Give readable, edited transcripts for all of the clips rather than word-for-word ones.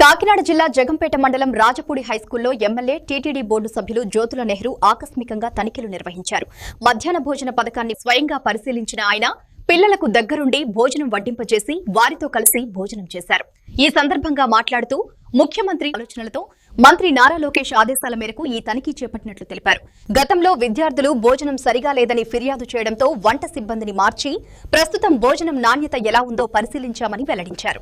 కాకినాడ జిల్లా జగంపేట మండలం Rajapudi హైస్కూల్లో MLA TTD board సభ్యులు జ్యోతుల నెహ్రూ ఆకస్మికంగా తనిఖీలు నిర్వహించారు. మధ్యాహ్న భోజన పథకాన్ని స్వయంగా పరిశీలించిన ఆయన పిల్లలకు దగ్గరుండి భోజనం వడ్డింపజేసి వారితో కలిసి భోజనం చేశారు. ఈ సందర్భంగా మాట్లాడుతూ ముఖ్యమంత్రి ఆలోచనలతో మంత్రి నారా లోకేష్ ఆదేశాల మేరకు ఈ తనిఖీ చేపట్టినట్లు తెలిపారు. గతంలో విద్యార్థులు భోజనం సరిగా లేదని ఫిర్యాదు చేయడంతో వంట సిబ్బందిని మార్చి ప్రస్తుతం భోజనం నాణ్యత ఎలా ఉందో పరిశీలించామని వెల్లడించారు.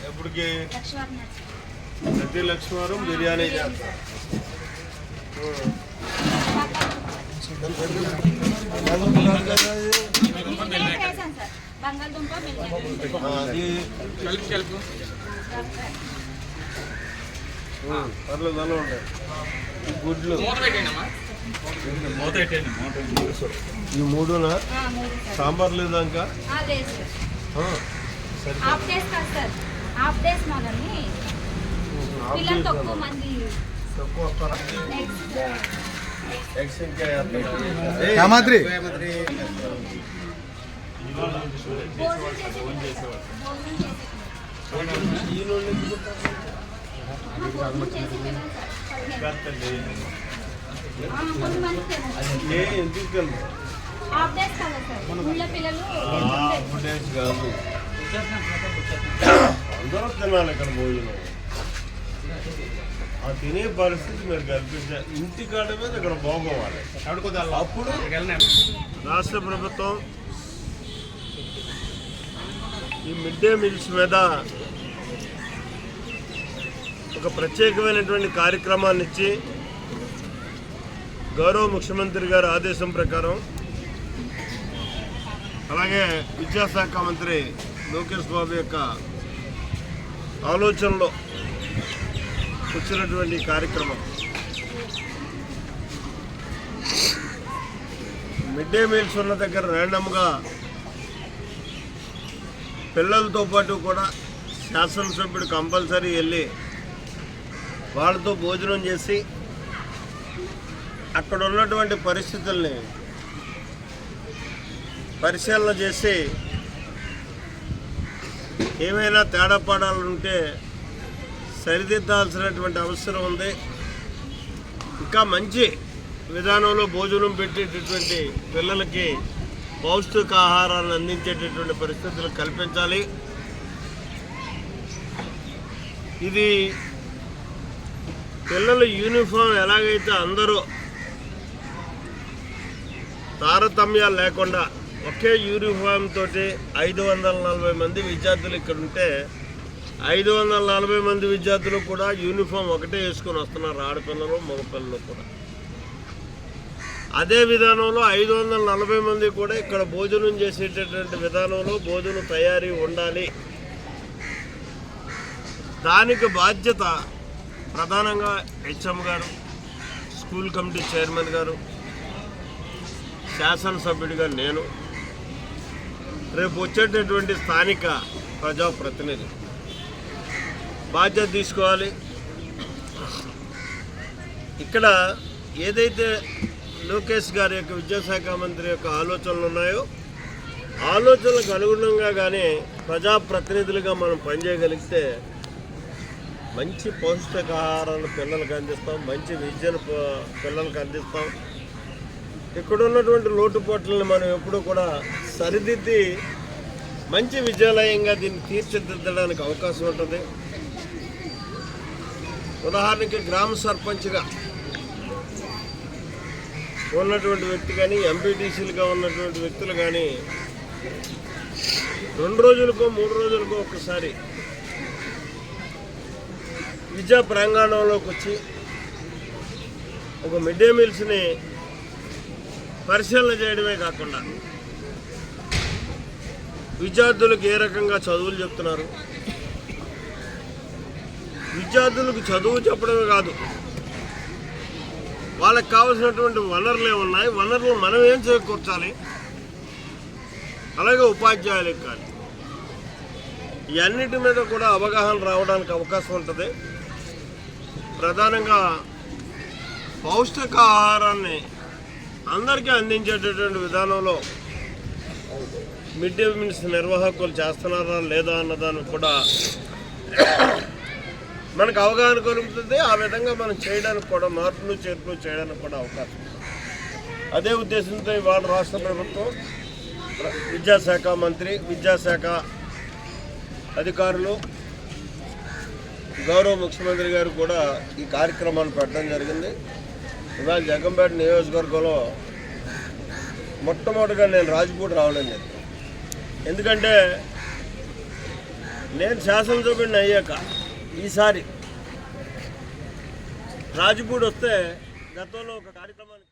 ఎప్పటికి ప్రతి లక్ష్మీవారం బిర్యానీ చేస్తారు. పర్లేదు అలా ఉంటాయి గుడ్లు ఈ మూడునా సాంబార్ లేదా ఇంకా అందరూ తినాలి ఇక్కడ భోజనం. ఆ తినే పరిస్థితి మీరు కల్పించారు. ఇంటికాడ మీద ఇక్కడ బాగోవాలి. అప్పుడు రాష్ట్ర ప్రభుత్వం ఈ మిడ్ డే మీల్స్ మీద ఒక ప్రత్యేకమైనటువంటి కార్యక్రమాన్ని ఇచ్చి గౌరవ ముఖ్యమంత్రి గారి ఆదేశం ప్రకారం అలాగే విద్యాశాఖ మంత్రి లోకేష్ బాబు యొక్క ఆలోచనలో వచ్చినటువంటి కార్యక్రమం మిడ్ డే మీల్స్ ఉన్న దగ్గర ర్యాండమ్గా పిల్లలతో పాటు కూడా శాసనసభ్యుడు కంపల్సరీ వెళ్ళి వాళ్ళతో భోజనం చేసి అక్కడ ఉన్నటువంటి పరిస్థితుల్ని పరిశీలన చేసి ఏమైనా తేడాపాడాలు ఉంటే సరిదిద్దాల్సినటువంటి అవసరం ఉంది. ఇంకా మంచి విధానంలో భోజనం పెట్టేటటువంటి పిల్లలకి పౌష్టికాహారాన్ని అందించేటటువంటి పరిస్థితులు కల్పించాలి. ఇది పిల్లల యూనిఫామ్ ఎలాగైతే అందరూ తారతమ్యాలు లేకుండా ఒకే యూనిఫామ్ తోటి 540 మంది విద్యార్థులు ఇక్కడ ఉంటే 540 మంది విద్యార్థులు కూడా యూనిఫామ్ ఒకటే వేసుకొని వస్తున్నారు, ఆడపిల్లలు మగపిల్లలు కూడా. అదే విధానంలో 540 మంది కూడా ఇక్కడ భోజనం చేసేటటువంటి విధానంలో భోజనం తయారీ ఉండాలి. దానికి బాధ్యత ప్రధానంగా హెచ్ఎం గారు, స్కూల్ కమిటీ చైర్మన్ గారు, శాసనసభ్యుడిగా నేను, రేపు వచ్చేటటువంటి స్థానిక ప్రజాప్రతినిధి బాధ్యత తీసుకోవాలి. ఇక్కడ ఏదైతే లోకేష్ గారి యొక్క విద్యాశాఖ మంత్రి యొక్క ఆలోచనలు ఉన్నాయో ఆలోచనలకు అనుగుణంగా కానీ ప్రజాప్రతినిధులుగా మనం పనిచేయగలిగితే మంచి పౌష్టికాహారాన్ని పిల్లలకు అందిస్తాం, మంచి విద్యను పిల్లలకు అందిస్తాం. ఇక్కడ ఉన్నటువంటి లోటుపాట్లని మనం ఎప్పుడూ కూడా సరిదిద్ది మంచి విద్యాలయంగా దీన్ని తీర్చిదిద్దడానికి అవకాశం ఉంటుంది. ఉదాహరణకి గ్రామ సర్పంచ్గా ఉన్నటువంటి వ్యక్తి కానీ ఎంపీటీసీలుగా ఉన్నటువంటి వ్యక్తులు కానీ 2 రోజులకో 3 రోజులకో ఒకసారి విద్యా ప్రాంగణంలోకి వచ్చి ఒక మిడ్ డే మీల్స్ని పరిశీలన చేయడమే కాకుండా విద్యార్థులకు ఏ రకంగా చదువులు చెప్తున్నారు, విద్యార్థులకు చదువు చెప్పడమే కాదు వాళ్ళకి కావాల్సినటువంటి వనరులు ఏమున్నాయి, వనరులు మనం ఏం చేకూర్చాలి, అలాగే ఉపాధ్యాయులకు కానీ ఇవన్నిటి మీద కూడా అవగాహన రావడానికి అవకాశం ఉంటుంది. ప్రధానంగా పౌష్టికాహారాన్ని అందరికీ అందించేటటువంటి విధానంలో మిడ్ డే మీల్స్ నిర్వాహకులు చేస్తున్నారా లేదా అన్నదాన్ని కూడా మనకు అవగాహన కలుగుతుంది. ఆ విధంగా మనం చేయడానికి కూడా మార్పులు చేర్పులు చేయడానికి కూడా అవకాశం ఉంది. అదే ఉద్దేశంతో ఇవాళ రాష్ట్ర ప్రభుత్వం, విద్యాశాఖ మంత్రి, విద్యాశాఖ అధికారులు, గౌరవ ముఖ్యమంత్రి గారు కూడా ఈ కార్యక్రమాన్ని పెట్టడం జరిగింది. ఇవాళ జగ్గంపేట నియోజకవర్గంలో మొట్టమొదటిగా నేను రాజపూడి రావడం జరిగింది. ఎందుకంటే నేను శాసనసభ్యుడిని అయ్యాక ఈసారి రాజపూడి వస్తే గతంలో ఒక కార్యక్రమానికి